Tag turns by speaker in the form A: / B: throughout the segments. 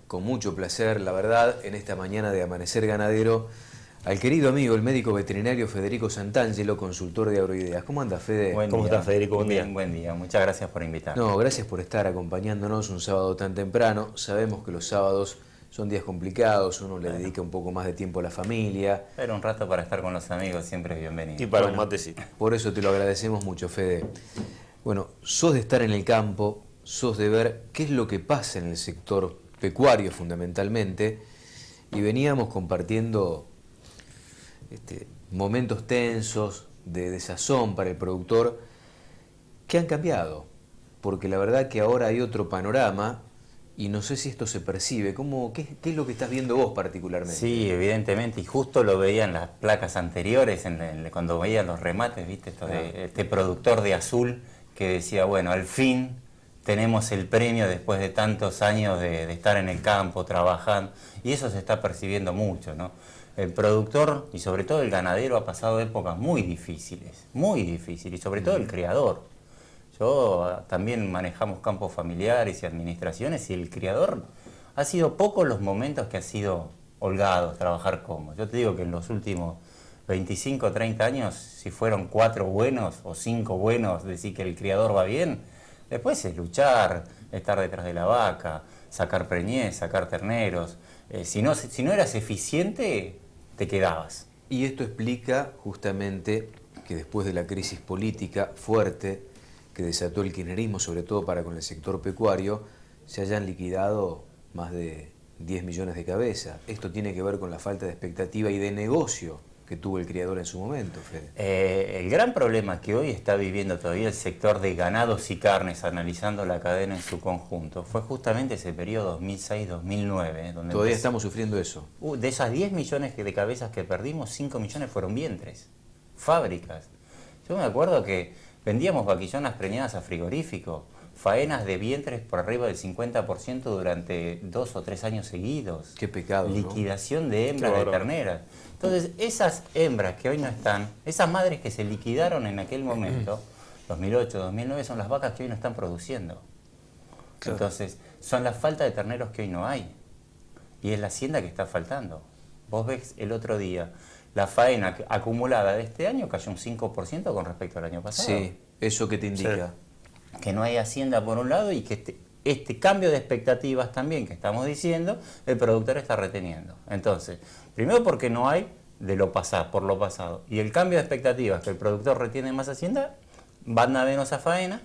A: Con mucho placer, la verdad, en esta mañana de Amanecer Ganadero, al querido amigo, el médico veterinario Federico Santangelo, consultor de Agroideas. ¿Cómo anda, Fede?
B: ¿Cómo estás, Federico? Buen día. Buen día, muchas gracias por invitarme.
A: No, gracias por estar acompañándonos un sábado tan temprano. Sabemos que los sábados son días complicados, uno le dedica un poco más de tiempo a la familia.
B: Pero un rato para estar con los amigos siempre es bienvenido.
C: Y para un matecito.
A: Por eso te lo agradecemos mucho, Fede. Bueno, sos de estar en el campo, sos de ver qué es lo que pasa en el sector pecuario fundamentalmente, y veníamos compartiendo momentos tensos de desazón para el productor que han cambiado, porque la verdad que ahora hay otro panorama y no sé si esto se percibe. ¿Qué es lo que estás viendo vos particularmente?
B: Sí, evidentemente, y justo lo veía en las placas anteriores, cuando veía los remates, ¿viste? Este productor de azul que decía, bueno, al fin tenemos el premio después de tantos años de estar en el campo, trabajando, y eso se está percibiendo mucho, ¿no? El productor y sobre todo el ganadero ha pasado épocas muy difíciles, y sobre todo el criador. Yo también manejamos campos familiares y administraciones, y el criador ha sido pocos los momentos que ha sido holgado, trabajar cómodo. Yo te digo que en los últimos 25 o 30 años, si fueron 4 buenos o 5 buenos, decir que el criador va bien. Después es luchar, estar detrás de la vaca, sacar preñez, sacar terneros. Si no eras eficiente, te quedabas.
A: Y esto explica justamente que después de la crisis política fuerte que desató el kirchnerismo, sobre todo para con el sector pecuario, se hayan liquidado más de 10 millones de cabezas. Esto tiene que ver con la falta de expectativa y de negocio que tuvo el criador en su momento, Fede.
B: El gran problema que hoy está viviendo todavía el sector de ganados y carnes, analizando la cadena en su conjunto, fue justamente ese periodo 2006-2009. Donde
A: todavía estamos sufriendo eso.
B: De esas 10 millones de cabezas que perdimos, 5 millones fueron vientres, fábricas. Yo me acuerdo que vendíamos vaquillonas preñadas a frigorífico, faenas de vientres por arriba del 50% durante 2 o 3 años seguidos.
A: Qué pecado,
B: liquidación,
A: ¿no?
B: De hembras, de terneras. Entonces, esas hembras que hoy no están, esas madres que se liquidaron en aquel momento, 2008, 2009, son las vacas que hoy no están produciendo. Claro. Entonces, son la falta de terneros que hoy no hay. Y es la hacienda que está faltando. Vos ves el otro día, la faena acumulada de este año cayó un 5% con respecto al año pasado.
A: Sí, ¿eso qué te indica?
B: Sí. Que no hay hacienda por un lado y que este cambio de expectativas también que estamos diciendo, el productor está reteniendo. Entonces, primero porque no hay de lo pasado, por lo pasado. Y el cambio de expectativas, que el productor retiene más hacienda, van a menos a faena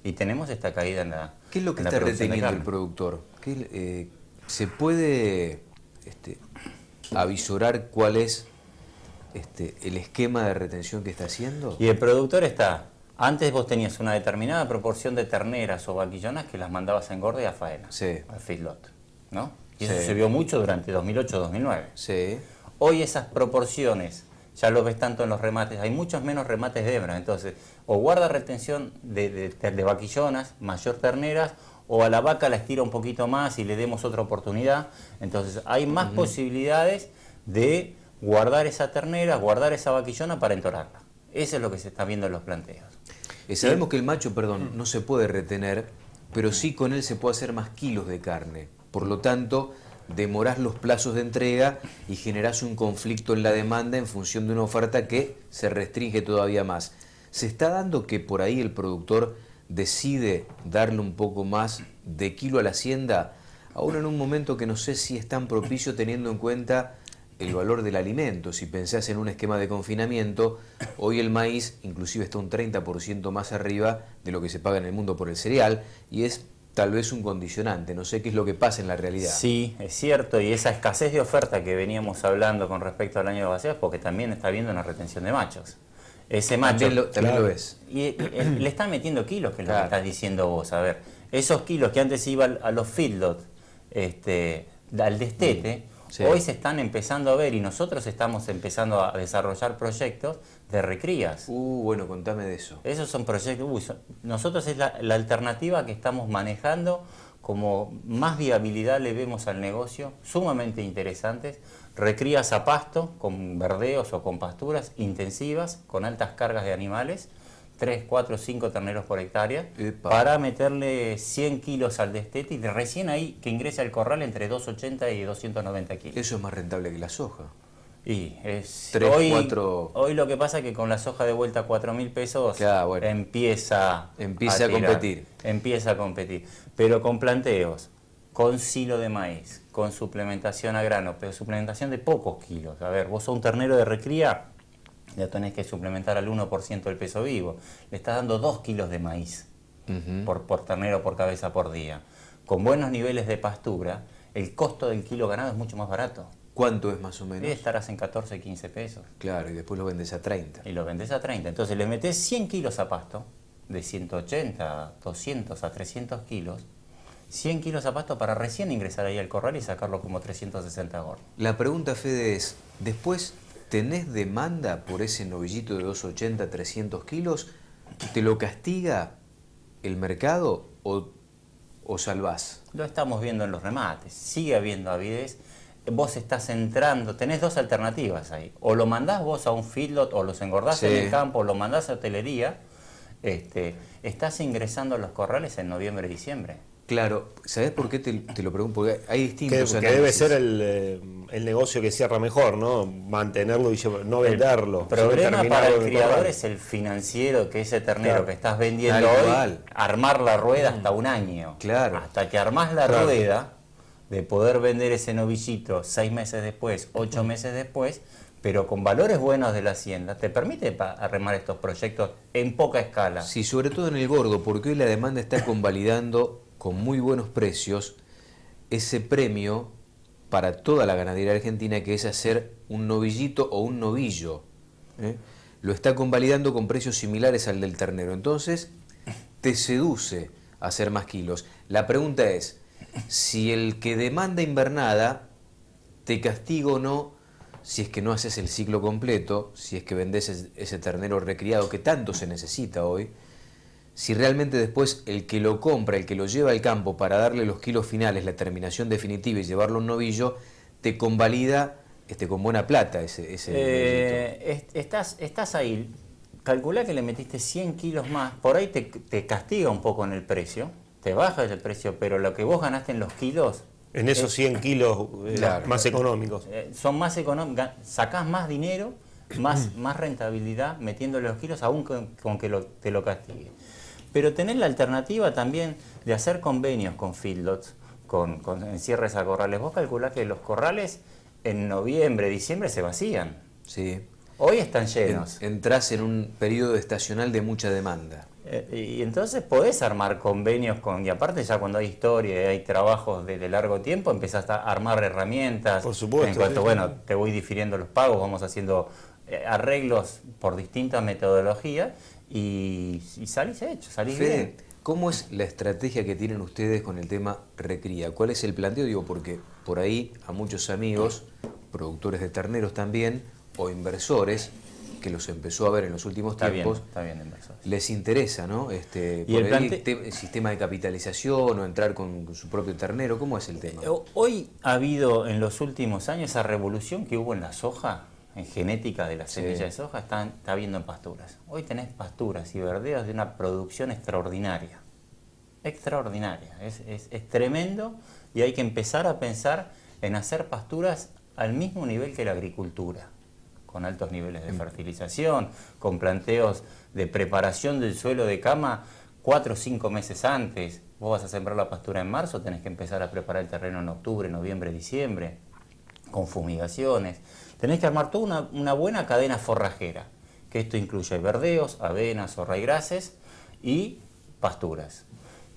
B: y tenemos esta caída en la
A: ¿Qué es lo que está reteniendo el productor? ¿Se puede avisorar cuál es el esquema de retención que está haciendo?
B: Y el productor está... Antes vos tenías una determinada proporción de terneras o vaquillonas que las mandabas a engorde y a faena,
A: sí,
B: al feedlot, ¿no? Y eso se vio mucho durante 2008-2009.
A: Sí.
B: Hoy esas proporciones, ya lo ves tanto en los remates, hay muchos menos remates de hembras, entonces o guarda retención de vaquillonas, mayor terneras, o a la vaca la estira un poquito más y le demos otra oportunidad. Entonces hay más posibilidades de guardar esa ternera, guardar esa vaquillona para entorarla. Eso es lo que se está viendo en los planteos.
A: Sabemos que el macho, no se puede retener, pero sí con él se puede hacer más kilos de carne. Por lo tanto, demorás los plazos de entrega y generás un conflicto en la demanda en función de una oferta que se restringe todavía más. ¿Se está dando que por ahí el productor decide darle un poco más de kilo a la hacienda, aún en un momento que no sé si es tan propicio teniendo en cuenta el valor del alimento? Si pensás en un esquema de confinamiento, hoy el maíz inclusive está un 30% más arriba de lo que se paga en el mundo por el cereal, y es tal vez un condicionante. No sé qué es lo que pasa en la realidad.
B: Sí, es cierto, y esa escasez de oferta que veníamos hablando con respecto al año de vacías, porque también está habiendo una retención de machos. Ese macho...
A: También lo ves.
B: Y le están metiendo kilos, que es lo que estás diciendo vos. A ver, esos kilos que antes iban a los feedlots, al destete... Sí. Hoy se están empezando a ver y nosotros estamos empezando a desarrollar proyectos de recrías.
A: Bueno, contame de eso.
B: Esos son proyectos, nosotros es la alternativa que estamos manejando, como más viabilidad le vemos al negocio, sumamente interesantes, recrías a pasto, con verdeos o con pasturas intensivas, con altas cargas de animales, 3, 4, 5 terneros por hectárea,
A: Epa.
B: para meterle 100 kilos al destete y recién ahí que ingrese al corral entre 280 y 290 kilos.
A: Eso es más rentable que la soja.
B: Y es
A: 3,
B: hoy,
A: 4...
B: hoy lo que pasa es que con la soja de vuelta a 4.000 pesos
A: Claro, bueno.
B: empieza
A: a
B: tirar,
A: competir.
B: Empieza a competir. Pero con planteos, con silo de maíz, con suplementación a grano, pero suplementación de pocos kilos. A ver, vos sos un ternero de recría, ya tenés que suplementar al 1% del peso vivo. Le estás dando 2 kilos de maíz por ternero por cabeza por día. Con buenos niveles de pastura, el costo del kilo ganado es mucho más barato.
A: ¿Cuánto es más o menos?
B: Y estarás en 14, 15 pesos.
A: Claro, y después lo vendes a 30.
B: Y lo vendés a 30. Entonces le metés 100 kilos a pasto, de 180, a 200 a 300 kilos, 100 kilos a pasto para recién ingresar ahí al corral y sacarlo como 360 gordos.
A: La pregunta, Fede, es, ¿después tenés demanda por ese novillito de 280, 300 kilos? ¿Te lo castiga el mercado o salvás?
B: Lo estamos viendo en los remates, sigue habiendo avidez. Vos estás entrando, tenés dos alternativas ahí. O lo mandás vos a un feedlot, o los engordás en el campo, o lo mandás a hotelería. Estás ingresando a los corrales en noviembre, diciembre.
A: Claro, ¿sabés por qué te lo pregunto? Porque hay distintos
C: que debe ser el negocio que cierra mejor, ¿no? Mantenerlo y no venderlo.
B: El problema
C: sino
B: para el
C: terminarlo en
B: criador
C: corral.
B: es el financiero, que ese ternero
C: Claro.
B: que estás vendiendo
A: Tal
B: hoy,
A: cual.
B: armar la rueda hasta un año.
A: Claro.
B: Hasta que armás la
C: Claro.
B: rueda de poder vender ese novillito 6 meses después, 8 meses después, pero con valores buenos de la hacienda, te permite armar estos proyectos en poca escala.
A: Sí, sobre todo en el gordo, porque hoy la demanda está convalidando con muy buenos precios ese premio para toda la ganadería argentina, que es hacer un novillito o un novillo. Lo está convalidando con precios similares al del ternero. Entonces, te seduce a hacer más kilos. La pregunta es, si el que demanda invernada te castiga o no, si es que no haces el ciclo completo, si es que vendes ese ternero recriado que tanto se necesita hoy, si realmente después el que lo compra, el que lo lleva al campo para darle los kilos finales, la terminación definitiva y llevarlo a un novillo, te convalida con buena plata ese novillito.
B: Estás ahí, calculá que le metiste 100 kilos más, por ahí te castiga un poco en el precio, te baja el precio, pero lo que vos ganaste en los kilos...
C: En esos 100 kilos
A: Claro.
C: más económicos.
B: son más económicos, sacás más dinero, más rentabilidad metiéndole los kilos, aún con que te lo castigue. Pero tenés la alternativa también de hacer convenios con feedlots, con encierres a corrales. Vos calculás que los corrales en noviembre, diciembre se vacían.
A: Sí.
B: Hoy están llenos.
A: Entrás en un periodo estacional de mucha demanda.
B: Y entonces podés armar convenios y aparte ya cuando hay historia y hay trabajos de largo tiempo, empezás a armar herramientas.
C: Por supuesto,
B: En cuanto,
C: sí.
B: bueno, te voy difiriendo los pagos, vamos haciendo arreglos por distintas metodologías y salís hecho, salís
A: Fede,
B: bien.
A: ¿cómo es la estrategia que tienen ustedes con el tema recría? ¿Cuál es el planteo? Digo, porque por ahí a muchos amigos, productores de terneros también, o inversores, que los empezó a ver en los últimos tiempos,
B: Está bien, inversor.
A: les interesa, ¿no?
B: Y
A: Por
B: el
A: ahí
B: plante-
A: el sistema de capitalización o entrar con su propio ternero, ¿cómo es el tema?
B: Hoy ha habido en los últimos años esa revolución que hubo en la soja, en genética de la semilla de soja, está habiendo en pasturas. Hoy tenés pasturas y verdeos de una producción extraordinaria. Extraordinaria. Es tremendo y hay que empezar a pensar en hacer pasturas al mismo nivel que la agricultura, con altos niveles de fertilización, con planteos de preparación del suelo de cama 4 o 5 meses antes. Vos vas a sembrar la pastura en marzo, tenés que empezar a preparar el terreno en octubre, noviembre, diciembre, con fumigaciones. Tenés que armar toda una buena cadena forrajera, que esto incluye verdeos, avenas, raíces y pasturas.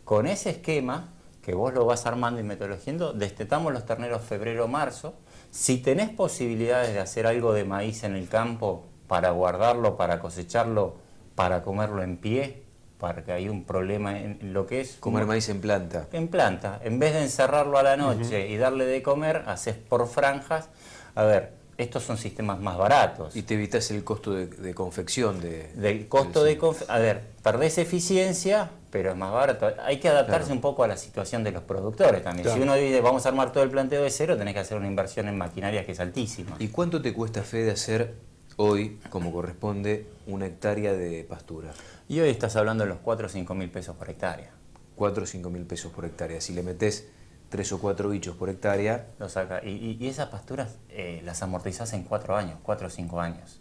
B: Con ese esquema, que vos lo vas armando y metodologiando, destetamos los terneros febrero-marzo. Si tenés posibilidades de hacer algo de maíz en el campo para guardarlo, para cosecharlo, para comerlo en pie, porque hay un problema en lo que es...
A: Comer maíz en planta.
B: En planta. En vez de encerrarlo a la noche y darle de comer, haces por franjas. A ver, estos son sistemas más baratos.
A: Y te evitas el costo de confección.
B: Del costo de... A ver, perdés eficiencia, pero es más barato. Hay que adaptarse un poco a la situación de los productores también.
C: Claro.
B: Si uno dice, vamos a armar todo el planteo de cero, tenés que hacer una inversión en maquinaria que es altísima.
A: ¿Y cuánto te cuesta, Fede, hacer hoy, como corresponde, una hectárea de pastura.
B: Y hoy estás hablando de los 4 o 5 mil pesos por hectárea.
A: 4 o 5 mil pesos por hectárea. Si le metés 3 o 4 bichos por hectárea...
B: Lo saca. Y esas pasturas las amortizás en 4 años, 4 o 5 años.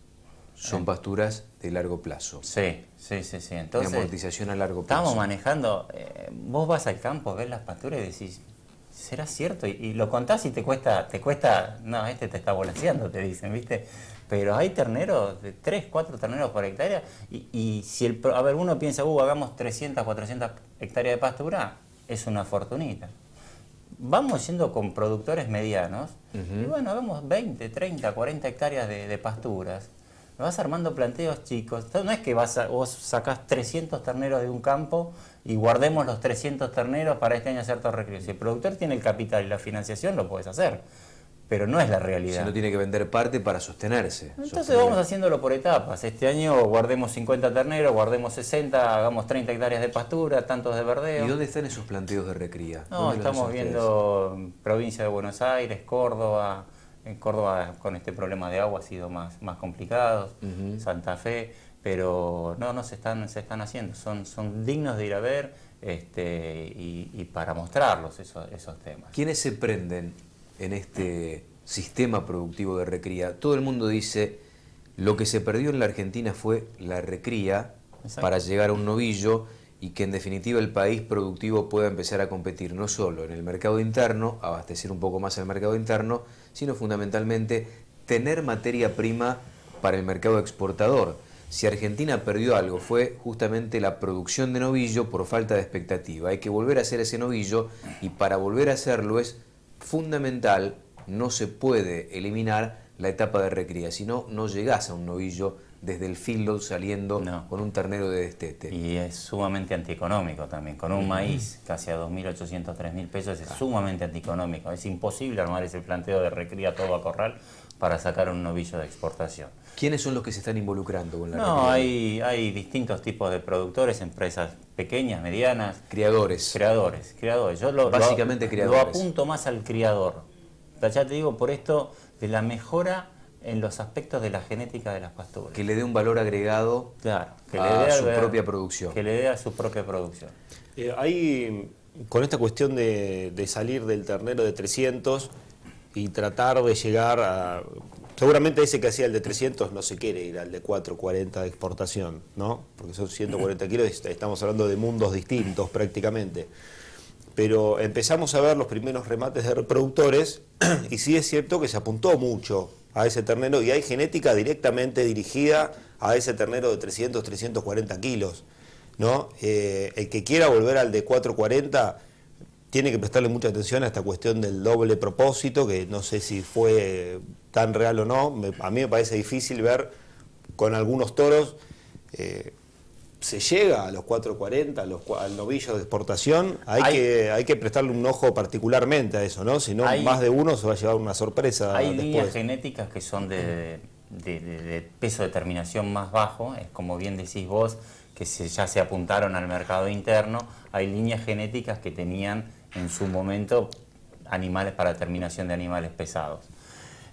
A: Son pasturas de largo plazo.
B: Sí. Entonces,
A: de amortización a largo plazo.
B: Estamos manejando, vos vas al campo, ves las pasturas y decís, ¿será cierto? Y lo contás y te cuesta, no, este te está volaseando, te dicen, ¿viste? Pero hay terneros, de 3, 4 terneros por hectárea, y si a ver, uno piensa, hagamos 300, 400 hectáreas de pastura, es una fortunita. Vamos yendo con productores medianos, y bueno, hagamos 20, 30, 40 hectáreas de pasturas. Vas armando planteos chicos. Entonces, no es que vos sacás 300 terneros de un campo y guardemos los 300 terneros para este año hacer todo recreo. Si el productor tiene el capital y la financiación, lo puedes hacer. Pero no es la realidad.
A: Si no tiene que vender parte para sostenerse.
B: Entonces vamos haciéndolo por etapas. Este año guardemos 50 terneros, guardemos 60, hagamos 30 hectáreas de pastura, tantos de verdeo.
A: ¿Y dónde están esos planteos de recría?
B: No, estamos viendo provincia de Buenos Aires, Córdoba. En Córdoba con este problema de agua ha sido más complicado, Santa Fe, pero no se están haciendo, son dignos de ir a ver y para mostrarlos esos temas.
A: ¿Quiénes se prenden en este sistema productivo de recría? Todo el mundo dice, lo que se perdió en la Argentina fue la recría. Exacto. Para llegar a un novillo y que en definitiva el país productivo pueda empezar a competir no solo en el mercado interno, abastecer un poco más el mercado interno, sino fundamentalmente tener materia prima para el mercado exportador. Si Argentina perdió algo fue justamente la producción de novillo por falta de expectativa. Hay que volver a hacer ese novillo y para volver a hacerlo es fundamental, no se puede eliminar la etapa de recría, si no, no llegás a un novillo desde el feedlot saliendo con un ternero de destete.
B: Y es sumamente antieconómico también, con un maíz casi a 2.800, 3.000 pesos es sumamente antieconómico. Es imposible armar ese planteo de recría todo a corral para sacar un novillo de exportación.
A: ¿Quiénes son los que se están involucrando con la recría?
B: No, hay distintos tipos de productores, empresas pequeñas, medianas.
A: Criadores.
B: Criadores.
A: Básicamente criadores.
B: Lo apunto más al criador. Ya te digo, por esto de la mejora en los aspectos de la genética de las pasturas.
A: Que le dé un valor agregado,
B: claro,
A: a su propia producción.
B: Que le dé a su propia producción.
C: Con esta cuestión de salir del ternero de 300 y tratar de llegar a... Seguramente ese que hacía el de 300 no se quiere ir al de 440 de exportación, ¿no? Porque son 140 kilos y estamos hablando de mundos distintos prácticamente. Pero empezamos a ver los primeros remates de reproductores y sí es cierto que se apuntó mucho a ese ternero y hay genética directamente dirigida a ese ternero de 300, 340 kilos, ¿no? El que quiera volver al de 440 tiene que prestarle mucha atención a esta cuestión del doble propósito, que no sé si fue tan real o no. A mí me parece difícil ver con algunos toros... se llega a los 440, al novillo de exportación, hay que prestarle un ojo particularmente a eso, ¿no? Si no, más de uno se va a llevar una sorpresa.
B: Hay
C: después.
B: Líneas genéticas que son de peso de terminación más bajo, es como bien decís vos, que ya se apuntaron al mercado interno. Hay líneas genéticas que tenían en su momento animales para terminación de animales pesados.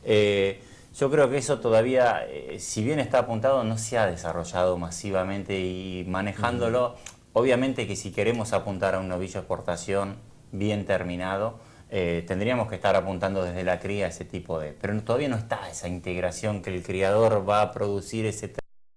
B: Yo creo que eso todavía, si bien está apuntado, no se ha desarrollado masivamente y manejándolo, obviamente que si queremos apuntar a un novillo de exportación bien terminado, tendríamos que estar apuntando desde la cría a ese tipo de... Pero todavía no está esa integración que el criador va a producir ese